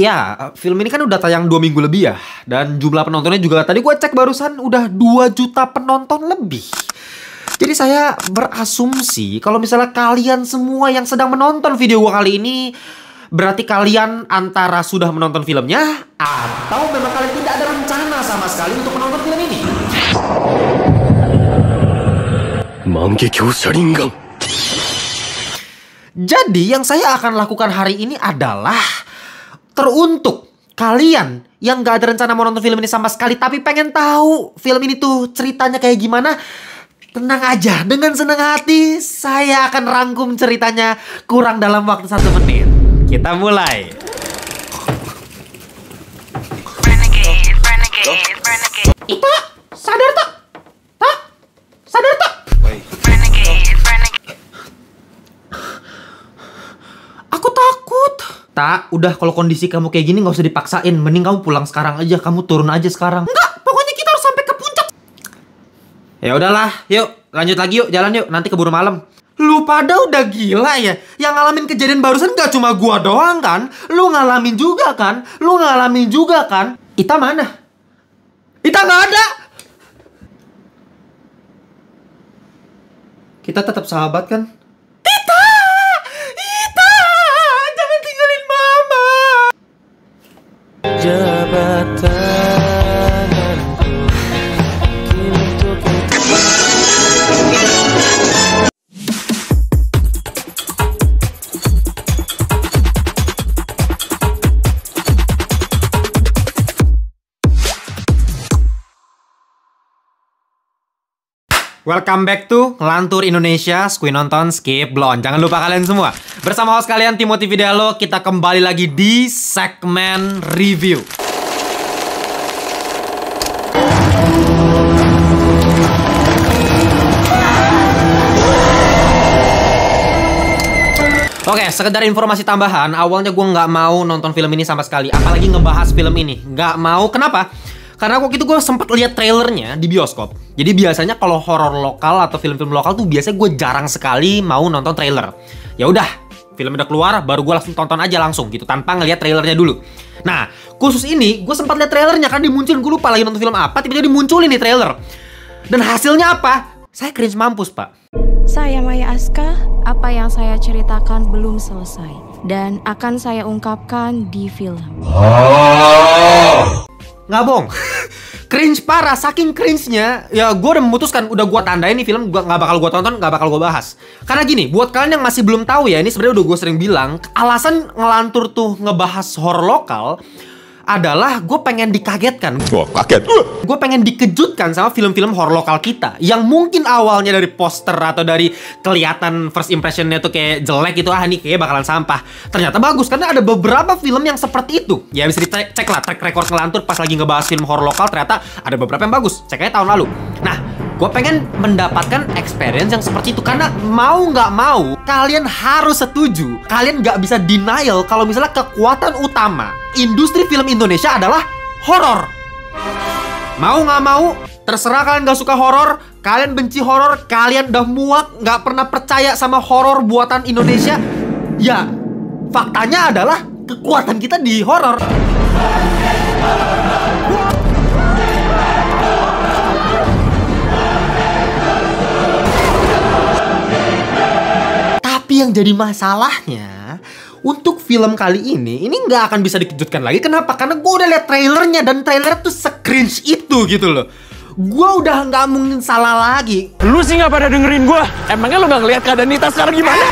Ya, film ini kan udah tayang 2 minggu lebih ya. Dan jumlah penontonnya juga tadi gue cek barusan udah 2 juta penonton lebih. Jadi saya berasumsi kalau misalnya kalian semua yang sedang menonton video gue kali ini, berarti kalian antara sudah menonton filmnya atau memang kalian tidak ada rencana sama sekali untuk menonton film ini. Mangekyou Sharingan. Jadi yang saya akan lakukan hari ini adalah teruntuk kalian yang gak ada rencana mau nonton film ini sama sekali, tapi pengen tahu film ini tuh ceritanya kayak gimana. Tenang aja, dengan senang hati saya akan rangkum ceritanya kurang dalam waktu 1 menit. Kita mulai. Ita, sadar tak? Tak? Sadar tak? Aku takut. Tak, udah kalau kondisi kamu kayak gini gak usah dipaksain. Mending kamu pulang sekarang aja, kamu turun aja sekarang. Enggak, pokoknya kita harus sampai ke puncak. Ya udahlah, yuk lanjut lagi yuk, jalan yuk, nanti keburu malam. Lu pada udah gila ya? Yang ngalamin kejadian barusan gak cuma gua doang kan? Lu ngalamin juga kan? Lu ngalamin juga kan? Ita mana? Ita gak ada! Kita tetap sahabat kan? Ita! Ita! Jangan tinggalin mama! Welcome back to Ngelantur Indonesia, Skui Nonton, Skip Blon. Jangan lupa kalian semua, bersama host kalian Timothy Vidalo, kita kembali lagi di segmen review. Oke, sekedar informasi tambahan, awalnya gue nggak mau nonton film ini sama sekali, apalagi ngebahas film ini. Nggak mau, kenapa? Karena waktu itu gue sempat lihat trailernya di bioskop. Jadi biasanya kalau horor lokal atau film-film lokal tuh biasanya gue jarang sekali mau nonton trailer. Ya udah, film udah keluar, baru gue langsung tonton aja langsung gitu, tanpa ngeliat trailernya dulu. Nah, khusus ini gue sempat lihat trailernya kan dimunculin, gue lupa lagi nonton film apa, tiba-tiba dimunculin nih trailer. Dan hasilnya apa? Saya cringe mampus, Pak. Saya Maya Aska, apa yang saya ceritakan belum selesai dan akan saya ungkapkan di film. Nggak bohong. Cringe parah, saking cringe-nya ya gue udah memutuskan, udah gue tandain nih film gua nggak bakal gue tonton, nggak bakal gue bahas. Karena gini, buat kalian yang masih belum tahu ya, ini sebenarnya udah gue sering bilang, alasan ngelantur tuh ngebahas horor lokal adalah gue pengen dikagetkan. Wah, kaget. Gue pengen dikejutkan sama film-film horor lokal kita yang mungkin awalnya dari poster atau dari kelihatan first impressionnya tuh kayak jelek gitu, ah nih kayak bakalan sampah. Ternyata bagus karena ada beberapa film yang seperti itu. Ya bisa dicek lah track record ngelantur pas lagi ngebahas film horor lokal, ternyata ada beberapa yang bagus. Cek aja tahun lalu. Nah, gue pengen mendapatkan experience yang seperti itu karena mau nggak mau kalian harus setuju, kalian nggak bisa denial kalau misalnya kekuatan utama industri film Indonesia adalah horor. Mau nggak mau, terserah kalian nggak suka horor, kalian benci horor, kalian udah muak, nggak pernah percaya sama horor buatan Indonesia. Ya, faktanya adalah kekuatan kita di horor. Tapi yang jadi masalahnya, untuk film kali ini nggak akan bisa dikejutkan lagi. Kenapa? Karena gue udah liat trailernya dan trailer tuh se-cringe itu gitu loh. Gue udah nggak mungkin salah lagi. Lu sih nggak pada dengerin gue. Emangnya lu nggak ngeliat keadaan Nita sekarang gimana?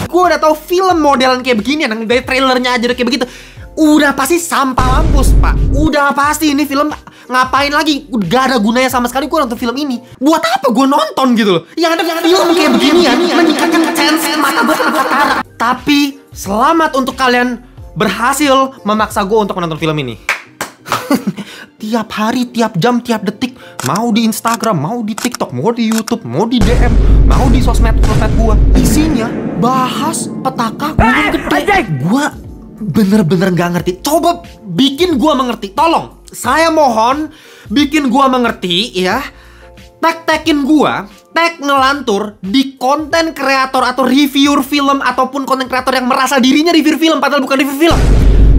Gue udah tahu film modelan kayak begini, yang dari trailernya aja udah kayak begitu. Udah pasti sampah mampus, Pak. Udah pasti ini film ngapain lagi? Gak ada gunanya sama sekali gue nonton film ini. Buat apa gue nonton gitu loh? Yang ada film kayak begini ya, meningkatkan chance mata gue kena. Tapi selamat untuk kalian berhasil memaksa gue untuk menonton film ini. Tiap hari, tiap jam, tiap detik, mau di Instagram, mau di TikTok, mau di YouTube, mau di DM, mau di sosmed gue, isinya bahas petaka gunung gede. Gue bener-bener gak ngerti. Coba bikin gue mengerti, tolong. Saya mohon bikin gue mengerti ya. Tek-tekin gue tag ngelantur di konten kreator atau reviewer film ataupun konten kreator yang merasa dirinya review film padahal bukan review film.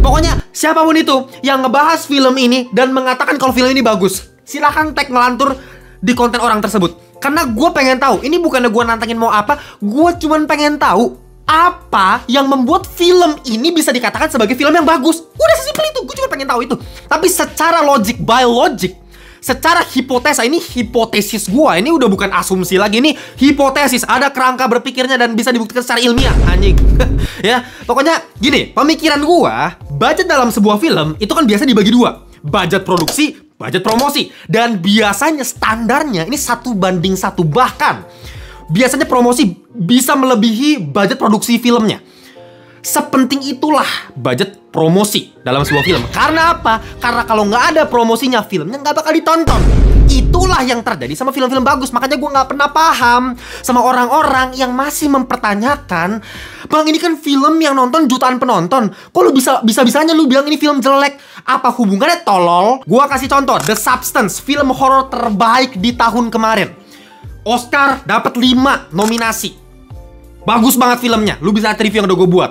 Pokoknya siapapun itu yang ngebahas film ini dan mengatakan kalau film ini bagus, silahkan tag ngelantur di konten orang tersebut. Karena gue pengen tahu, ini bukannya gue nantangin mau apa, gue cuman pengen tahu apa yang membuat film ini bisa dikatakan sebagai film yang bagus. Udah sesimpel itu, gue cuma pengen tahu itu. Tapi secara logic, by logic, secara hipotesa, ini hipotesis gua, ini udah bukan asumsi lagi, ini hipotesis, ada kerangka berpikirnya dan bisa dibuktikan secara ilmiah, anjing. Ya, pokoknya gini, pemikiran gua, budget dalam sebuah film itu kan biasa dibagi dua, budget produksi, budget promosi, dan biasanya standarnya ini 1:1, bahkan biasanya promosi bisa melebihi budget produksi filmnya. Sepenting itulah budget promosi dalam sebuah film. Karena apa? Karena kalau nggak ada promosinya, filmnya nggak bakal ditonton. Itulah yang terjadi sama film-film bagus. Makanya gue nggak pernah paham sama orang-orang yang masih mempertanyakan, bang, ini kan film yang nonton jutaan penonton, kok lu bisa-bisanya lu bilang ini film jelek? Apa hubungannya, tolol? Gue kasih contoh, The Substance, film horor terbaik di tahun kemarin. Oscar dapat 5 nominasi. Bagus banget filmnya. Lu bisa lihat review yang udah gue buat.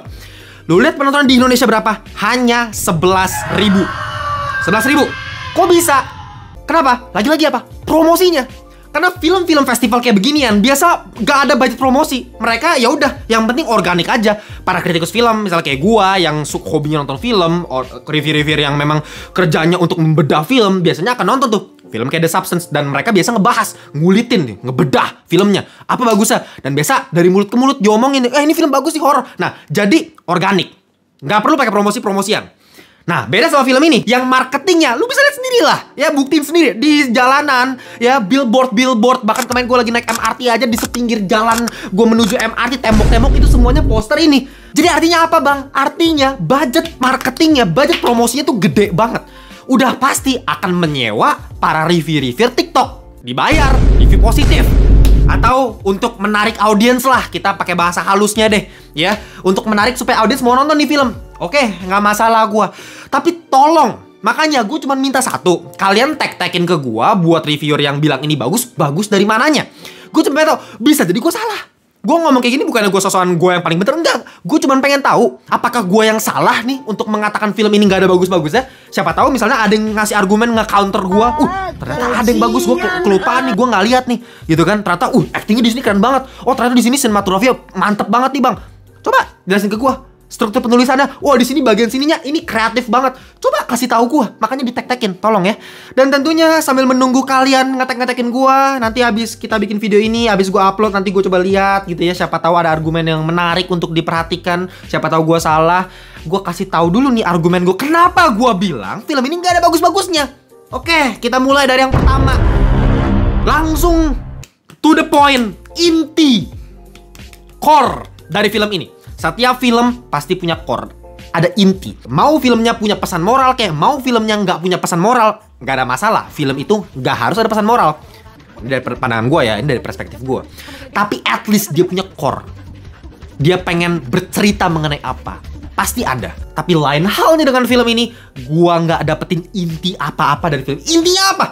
Lu lihat penonton di Indonesia berapa? Hanya 11.000. 11.000. Kok bisa? Kenapa? Lagi-lagi apa? Promosinya. Karena film-film festival kayak beginian biasa gak ada budget promosi. Mereka ya udah, yang penting organik aja. Para kritikus film, misalnya kayak gua yang hobinya nonton film, review-review yang memang kerjanya untuk membedah film, biasanya akan nonton tuh film kayak The Substance, dan mereka biasa ngebahas, ngulitin nih, ngebedah filmnya, apa bagusnya, dan biasa dari mulut ke mulut diomongin, ini film bagus nih, horor. Nah, jadi organik, nggak perlu pakai promosi-promosian. Nah, beda sama film ini, yang marketingnya, lu bisa lihat sendiri lah, ya, buktiin sendiri di jalanan, ya, billboard, bahkan kemarin gue lagi naik MRT aja, di sepinggir jalan gue menuju MRT, tembok-tembok itu semuanya poster ini. Jadi artinya apa, bang? Artinya budget marketingnya, budget promosinya tuh gede banget. Udah pasti akan menyewa para review-reviewer TikTok. Dibayar, review positif. Atau untuk menarik audiens lah, kita pakai bahasa halusnya deh, ya. Untuk menarik supaya audiens mau nonton nih film. Oke, nggak masalah gua. Tapi tolong, makanya gue cuma minta satu. Kalian tag-tagin ke gua buat reviewer yang bilang ini bagus, bagus dari mananya. Gue cuma pengen tahu, bisa jadi gue salah. Gue ngomong kayak gini bukannya gue sosokan gue yang paling bener, enggak. Gue cuma pengen tahu apakah gue yang salah nih untuk mengatakan film ini nggak ada bagus-bagusnya. Siapa tahu misalnya ada yang ngasih argumen nge-counter gue. Ternyata ada yang bagus, gue kelupaan nih, gue nggak lihat nih, gitu kan. Ternyata, actingnya di sini keren banget. Oh, ternyata di sini sinematografinya mantep banget nih, bang. Coba jelasin ke gue. Struktur penulisannya, di sini bagian sininya ini kreatif banget. Coba kasih tahu gua, makanya ditek-tekin, tolong ya. Dan tentunya sambil menunggu kalian ngetek-ngetekin gua, nanti habis kita bikin video ini, habis gua upload, nanti gua coba lihat gitu ya. Siapa tahu ada argumen yang menarik untuk diperhatikan. Siapa tahu gua salah. Gua kasih tahu dulu nih argumen gua. Kenapa gua bilang film ini nggak ada bagus-bagusnya? Oke, kita mulai dari yang pertama. Langsung to the point, inti, core dari film ini. Setiap film pasti punya core, ada inti. Mau filmnya punya pesan moral kayak mau filmnya nggak punya pesan moral, nggak ada masalah. Film itu nggak harus ada pesan moral. Ini dari pandangan gue ya, ini dari perspektif gue. Tapi at least dia punya core. Dia pengen bercerita mengenai apa, pasti ada. Tapi lain halnya dengan film ini, gue nggak dapetin inti apa-apa dari film. Intinya apa?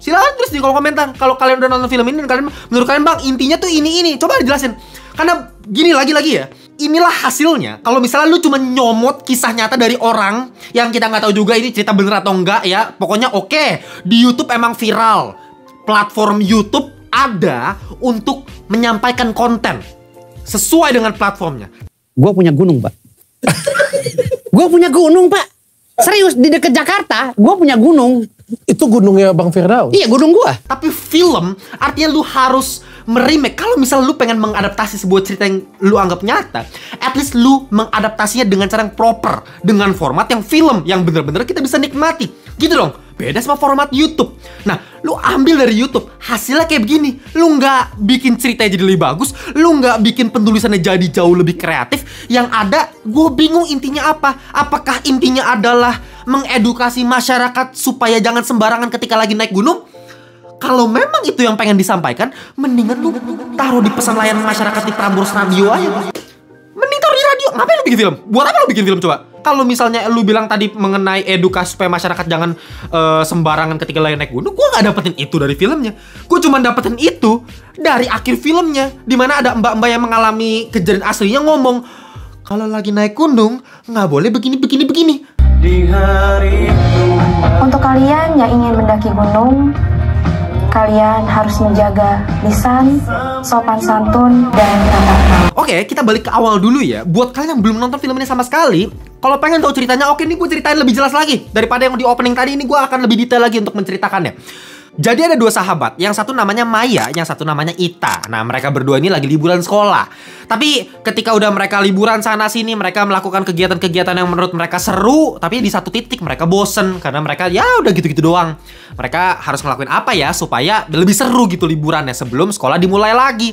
Silahkan tulis di kolom komentar. Kalau kalian udah nonton film ini dan kalian, menurut kalian, bang, intinya tuh ini. Coba dijelasin. Karena gini lagi ya, inilah hasilnya. Kalau misalnya lu cuma nyomot kisah nyata dari orang yang kita nggak tahu juga ini cerita bener atau enggak ya. Pokoknya oke, di YouTube emang viral. Platform YouTube ada untuk menyampaikan konten sesuai dengan platformnya. Gue punya gunung, Pak. Gue punya gunung, Pak. Serius, di dekat Jakarta, gue punya gunung. Itu gunungnya Bang Firdaus? Iya, gunung gue. Tapi film, artinya lu harus meremake. Kalau misalnya lu pengen mengadaptasi sebuah cerita yang lu anggap nyata, at least lu mengadaptasinya dengan cara yang proper, dengan format yang film, yang bener-bener kita bisa nikmati. Gitu dong. Beda sama format YouTube. Nah, lu ambil dari YouTube, hasilnya kayak begini. Lu nggak bikin ceritanya jadi lebih bagus, lu nggak bikin penulisannya jadi jauh lebih kreatif. Yang ada, gue bingung intinya apa. Apakah intinya adalah mengedukasi masyarakat supaya jangan sembarangan ketika lagi naik gunung? Kalau memang itu yang pengen disampaikan, mendingan lu taruh di pesan layanan masyarakat di Prambors Radio aja. Mending taruh di radio. Ngapain lu bikin film? Buat apa lu bikin film coba? Kalau misalnya lu bilang tadi mengenai edukasi supaya masyarakat jangan sembarangan ketika lagi naik gunung, gue nggak dapetin itu dari filmnya. Gue cuma dapetin itu dari akhir filmnya, dimana ada mbak-mbak yang mengalami kejadian aslinya ngomong, kalau lagi naik gunung nggak boleh begini. Untuk kalian yang ingin mendaki gunung, kalian harus menjaga lisan, sopan santun, dan tata krama. Oke, kita balik ke awal dulu ya. Buat kalian yang belum nonton film ini sama sekali, kalau pengen tahu ceritanya, oke, ini gue ceritain lebih jelas lagi daripada yang di opening tadi. Ini gue akan lebih detail lagi untuk menceritakannya. Jadi ada dua sahabat, yang satu namanya Maya, yang satu namanya Ita. Nah, mereka berdua ini lagi liburan sekolah. Tapi ketika udah mereka liburan sana-sini, mereka melakukan kegiatan-kegiatan yang menurut mereka seru. Tapi di satu titik mereka bosen, karena mereka ya udah gitu-gitu doang. Mereka harus ngelakuin apa ya supaya lebih seru gitu liburannya sebelum sekolah dimulai lagi.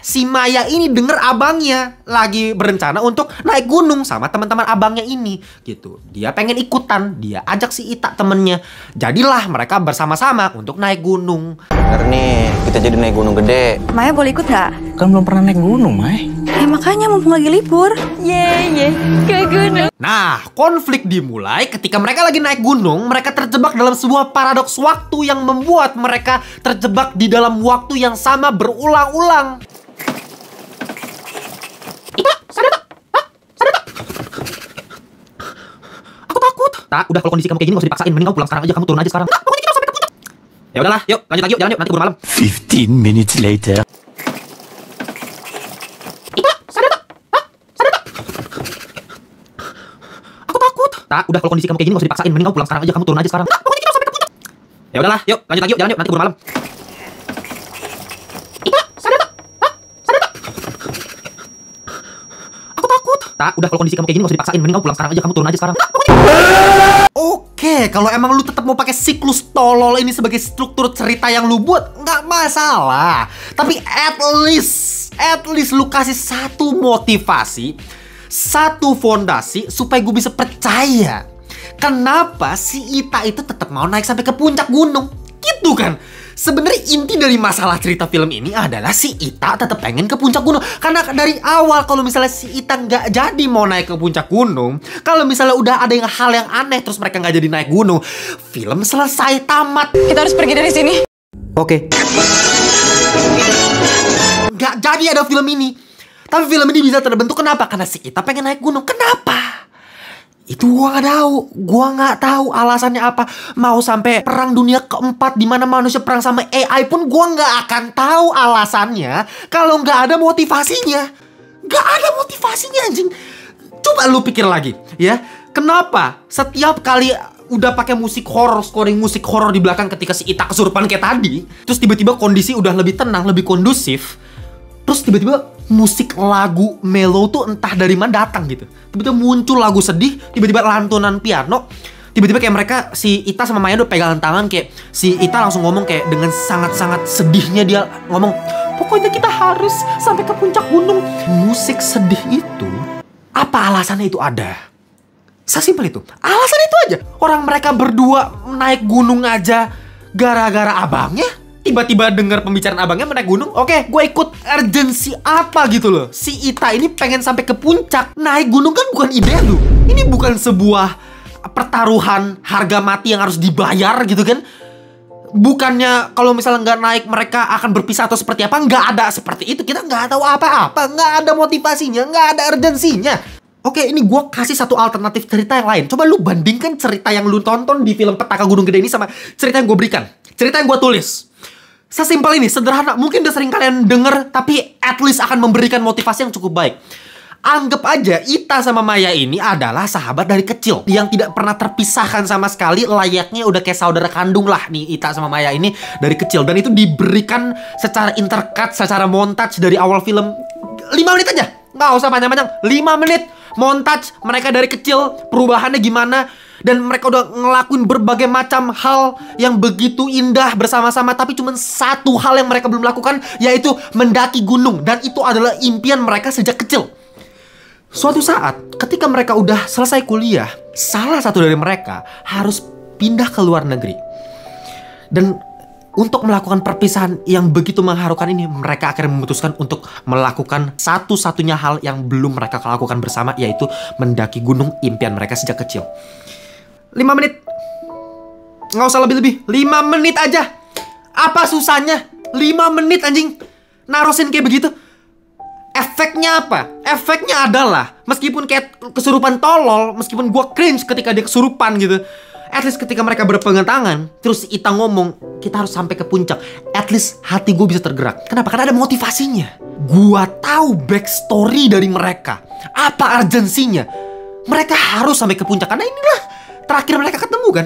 Si Maya ini denger abangnya lagi berencana untuk naik gunung sama teman-teman abangnya ini gitu. Dia pengen ikutan, dia ajak si Ita temennya. Jadilah mereka bersama-sama untuk naik gunung. Bener nih, kita jadi naik gunung gede. Maya boleh ikut nggak? Kan belum pernah naik gunung, Mai. Makanya mumpung lagi libur. Ye, ke gunung. Nah, konflik dimulai ketika mereka lagi naik gunung. Mereka terjebak dalam sebuah paradoks waktu yang membuat mereka terjebak di dalam waktu yang sama berulang-ulang. Aku takut. Tak, udah kalau kondisi kamu kayak gini gak usah dipaksain. Mending kamu pulang sekarang aja, kamu turun aja sekarang. Pokoknya kita sampai ke puncak. Ya udahlah, yuk lanjut lagi yuk, jalan yuk, nanti keburu malam. 15 minutes later. Aku takut. Tak, udah kalau kondisi kamu kayak gini gak usah dipaksain. Mending kamu pulang sekarang aja, kamu turun aja sekarang. Pokoknya kita sampai ke puncak. Ya udahlah, yuk lanjut lagi yuk, jalan yuk, nanti keburu malam. Tak, udah kalau kondisi kamu kayak gini gak usah dipaksain. Mending kamu pulang sekarang aja, kamu turun aja sekarang. Oke, kalau emang lu tetap mau pakai siklus tolol ini sebagai struktur cerita yang lu buat, nggak masalah. Tapi at least lu kasih satu motivasi, satu fondasi supaya gue bisa percaya kenapa si Ita itu tetap mau naik sampai ke puncak gunung. Gitu kan? Sebenarnya inti dari masalah cerita film ini adalah si Ita tetap pengen ke puncak gunung. Karena dari awal kalau misalnya si Ita nggak jadi mau naik ke puncak gunung, kalau misalnya udah ada hal yang aneh terus mereka nggak jadi naik gunung, film selesai, tamat. Kita harus pergi dari sini. Oke. Nggak jadi ada film ini. Tapi film ini bisa terbentuk kenapa? Karena si Ita pengen naik gunung. Kenapa? Itu gua nggak tahu alasannya apa. Mau sampai perang dunia keempat di mana manusia perang sama AI pun gua nggak akan tahu alasannya kalau nggak ada motivasinya. Nggak ada motivasinya anjing. Coba lu pikir lagi ya. Kenapa setiap kali udah pakai musik horor, scoring musik horor di belakang ketika si Ita kesurupan kayak tadi, terus tiba-tiba kondisi udah lebih tenang, lebih kondusif, terus tiba-tiba musik lagu mellow tuh entah dari mana datang gitu. Tiba-tiba muncul lagu sedih, tiba-tiba lantunan piano, tiba-tiba kayak mereka, si Ita sama Maya udah pegangan tangan, kayak si Ita langsung ngomong kayak dengan sangat-sangat sedihnya dia ngomong, pokoknya kita harus sampai ke puncak gunung. Musik sedih itu, apa alasannya itu ada? Sesimpel itu. Alasannya itu aja. Orang mereka berdua naik gunung aja gara-gara abangnya. Tiba-tiba dengar pembicaraan abangnya menaik gunung. Oke, gue ikut. Urgensi apa gitu loh. Si Ita ini pengen sampai ke puncak. Naik gunung kan bukan ide lu. Ini bukan sebuah pertaruhan harga mati yang harus dibayar gitu kan. Bukannya kalau misalnya nggak naik mereka akan berpisah atau seperti apa. Nggak ada seperti itu. Kita nggak tahu apa-apa. Nggak ada motivasinya. Nggak ada urgensinya. Oke, ini gue kasih satu alternatif cerita yang lain. Coba lu bandingkan cerita yang lu tonton di film Petaka Gunung Gede ini sama cerita yang gue berikan. Cerita yang gue tulis. Sesimpel ini, sederhana. Mungkin udah sering kalian denger, tapi at least akan memberikan motivasi yang cukup baik. Anggap aja Ita sama Maya ini adalah sahabat dari kecil yang tidak pernah terpisahkan sama sekali, layaknya udah kayak saudara kandung lah nih Ita sama Maya ini dari kecil. Dan itu diberikan secara intercut, secara montage dari awal film 5 menit aja. Nggak usah panjang-panjang, 5 menit montage mereka dari kecil, perubahannya gimana. Dan mereka udah ngelakuin berbagai macam hal yang begitu indah bersama-sama. Tapi cuma satu hal yang mereka belum lakukan, yaitu mendaki gunung. Dan itu adalah impian mereka sejak kecil. Suatu saat, ketika mereka udah selesai kuliah, salah satu dari mereka harus pindah ke luar negeri. Dan untuk melakukan perpisahan yang begitu mengharukan ini, mereka akhirnya memutuskan untuk melakukan satu-satunya hal yang belum mereka lakukan bersama, yaitu mendaki gunung impian mereka sejak kecil. 5 menit. Nggak usah lebih-lebih. 5 menit aja. Apa susahnya? 5 menit anjing. Narusin kayak begitu. Efeknya apa? Efeknya adalah, meskipun kayak kesurupan tolol, meskipun gua cringe ketika dia kesurupan gitu, at least ketika mereka berpegangan tangan, terus Ita ngomong, kita harus sampai ke puncak, at least hati gue bisa tergerak. Kenapa? Karena ada motivasinya. Gua tahu backstory dari mereka. Apa urgensinya? Mereka harus sampai ke puncak, karena inilah terakhir mereka ketemu kan.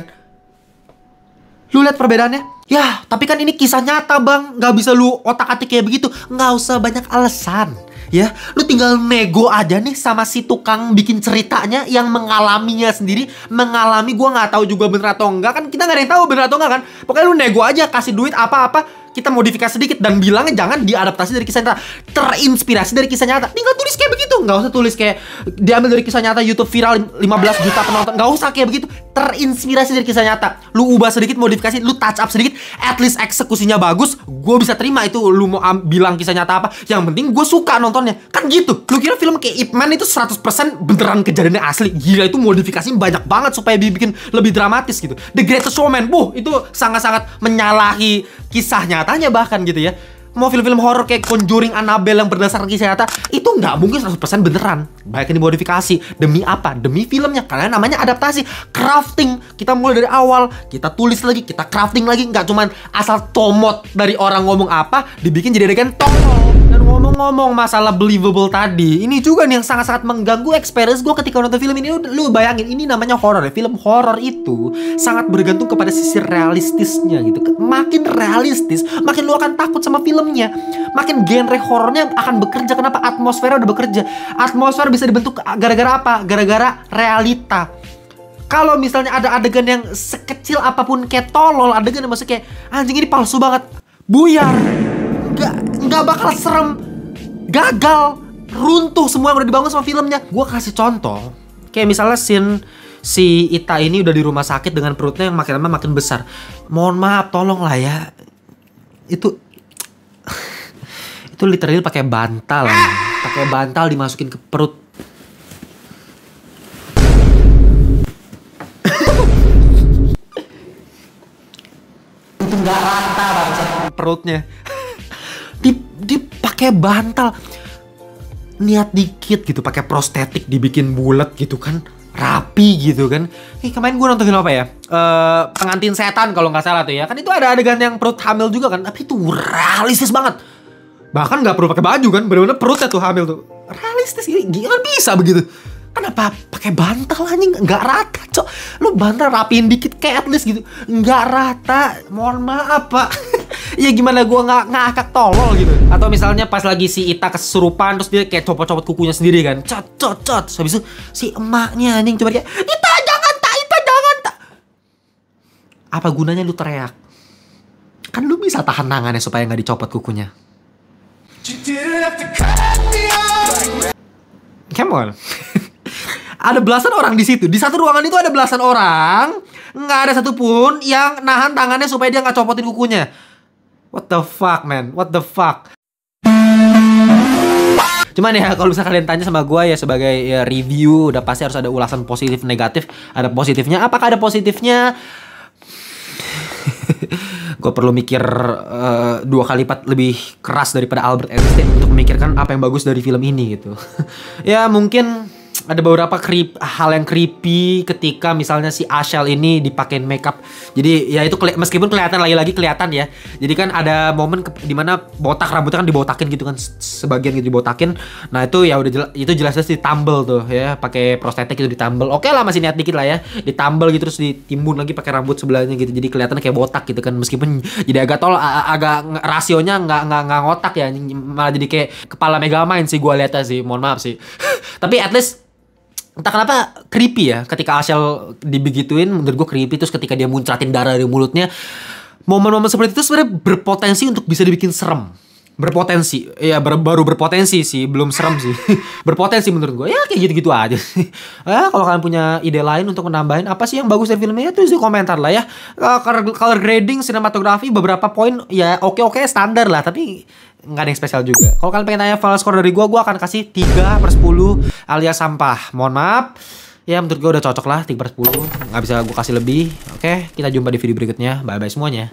Lu lihat perbedaannya? Ya, tapi kan ini kisah nyata bang. Gak bisa lu otak-atik kayak begitu. Gak usah banyak alasan. Ya, lu tinggal nego aja nih sama si tukang bikin ceritanya yang mengalaminya sendiri. Mengalami, gua nggak tahu juga bener atau enggak kan, kita nggak ada yang tahu bener atau enggak kan. Pokoknya lu nego aja, kasih duit apa-apa, kita modifikasi sedikit dan bilangnya jangan diadaptasi dari kisah nyata, terinspirasi dari kisah nyata. Tinggal tulis kayak begitu, nggak usah tulis kayak diambil dari kisah nyata YouTube viral 15 juta penonton, nggak usah kayak begitu. Terinspirasi dari kisah nyata, lu ubah sedikit, modifikasi, lu touch up sedikit, at least eksekusinya bagus. Gue bisa terima itu lu mau bilang kisah nyata apa, yang penting gue suka nontonnya. Kan gitu. Lu kira film kayak Ip Man itu 100% beneran kejadiannya asli? Gila, itu modifikasi banyak banget supaya dibikin lebih dramatis gitu. The Greatest Showman, itu sangat-sangat menyalahi kisah nyatanya bahkan gitu ya. Mau film-film horor kayak Conjuring, Annabelle yang berdasarkan kisah nyata, itu nggak mungkin 100% beneran. Banyak yang dimodifikasi. Demi apa? Demi filmnya. Karena namanya adaptasi. Crafting. Kita mulai dari awal, kita tulis lagi, kita crafting lagi. Nggak cuman asal tomot dari orang ngomong apa, dibikin jadi adegan tolol. Dan ngomong-ngomong masalah believable tadi, ini juga nih yang sangat-sangat mengganggu experience gue ketika nonton film ini. Lu bayangin, ini namanya horor ya. Film horor itu sangat bergantung kepada sisi realistisnya gitu. Makin realistis, makin lu akan takut sama filmnya. Makin genre horornya akan bekerja. Kenapa? Atmosfernya udah bekerja. Atmosfer bisa dibentuk gara-gara apa? Gara-gara realita. Kalau misalnya ada adegan yang sekecil apapun kayak tolol, adegan yang maksudnya kayak anjing ini palsu banget, buyar, nggak bakal serem, gagal, runtuh semua yang udah dibangun sama filmnya. Gue kasih contoh, kayak misalnya scene si Ita ini udah di rumah sakit dengan perutnya yang makin lama makin besar. Mohon maaf, tolong lah ya, itu literally pakai bantal dimasukin ke perut. Itu nggak rata banget perutnya. Dipakai bantal, niat dikit gitu, pakai prostetik dibikin bulat gitu kan, rapi gitu kan. Kemarin gue nonton film apa ya, Pengantin Setan kalau nggak salah tuh ya, kan itu ada adegan yang perut hamil juga kan, tapi itu realistis banget. Bahkan nggak perlu pakai baju kan, bener-bener perutnya tuh hamil tuh, realistis. Gila bisa begitu. Kenapa pakai bantal anjing? Nggak rata cok. Lu bantal rapiin dikit kayak at least gitu, nggak rata. Mohon maaf pak. Ya gimana gue nggak ngakak tolol gitu. Atau misalnya pas lagi si Ita kesurupan terus dia kayak copot-copot kukunya sendiri kan, cot. Habis itu si emaknya anjing coba kayak Ita jangan tak. Apa gunanya lu teriak? Kan lu bisa tahan tangannya supaya nggak dicopot kukunya. Come on. Ada belasan orang di situ. Di satu ruangan itu ada belasan orang. Nggak ada satupun yang nahan tangannya supaya dia nggak copotin kukunya. What the fuck, man? What the fuck? Cuman ya kalau bisa kalian tanya sama gue ya sebagai ya, review, udah pasti harus ada ulasan positif negatif. Ada positifnya. Apakah ada positifnya? Gue perlu mikir 2 kali lipat lebih keras daripada Albert Einstein untuk memikirkan apa yang bagus dari film ini gitu. Ya mungkin ada beberapa hal yang creepy ketika misalnya si Ashel ini dipakein makeup. Jadi ya itu meskipun kelihatan lagi-lagi kelihatan ya. Jadi kan ada momen dimana botak rambutnya kan dibotakin gitu kan, sebagian gitu dibotakin. Nah itu ya udah itu jelas-jelas ditambel tuh ya, pakai prostetik itu ditambel. Oke lah masih niat dikit lah ya, ditambel gitu terus ditimbun lagi pakai rambut sebelahnya gitu. Jadi kelihatan kayak botak gitu kan, meskipun jadi agak agak rasionya nggak ngotak ya, malah jadi kayak kepala Megamind sih gue liatnya sih. Mohon maaf sih. Tapi at least entah kenapa creepy ya ketika Ashel dibegituin, menurut gue creepy. Terus ketika dia muncratin darah dari mulutnya, momen-momen seperti itu sebenarnya berpotensi untuk bisa dibikin serem. berpotensi. Ya baru berpotensi sih, belum serem sih. Berpotensi menurut gue. Ya kayak gitu-gitu aja sih. Kalau kalian punya ide lain untuk menambahin apa sih yang bagus dari filmnya, tulis di komentar lah ya. Color grading, sinematografi, beberapa poin ya oke standar lah, tapi nggak ada yang spesial juga. Kalau kalian pengen tanya final score dari gue akan kasih 3/10 alias sampah. Mohon maaf. Ya menurut gue udah cocok lah 3/10. Nggak bisa gue kasih lebih. Oke, kita jumpa di video berikutnya. Bye-bye semuanya.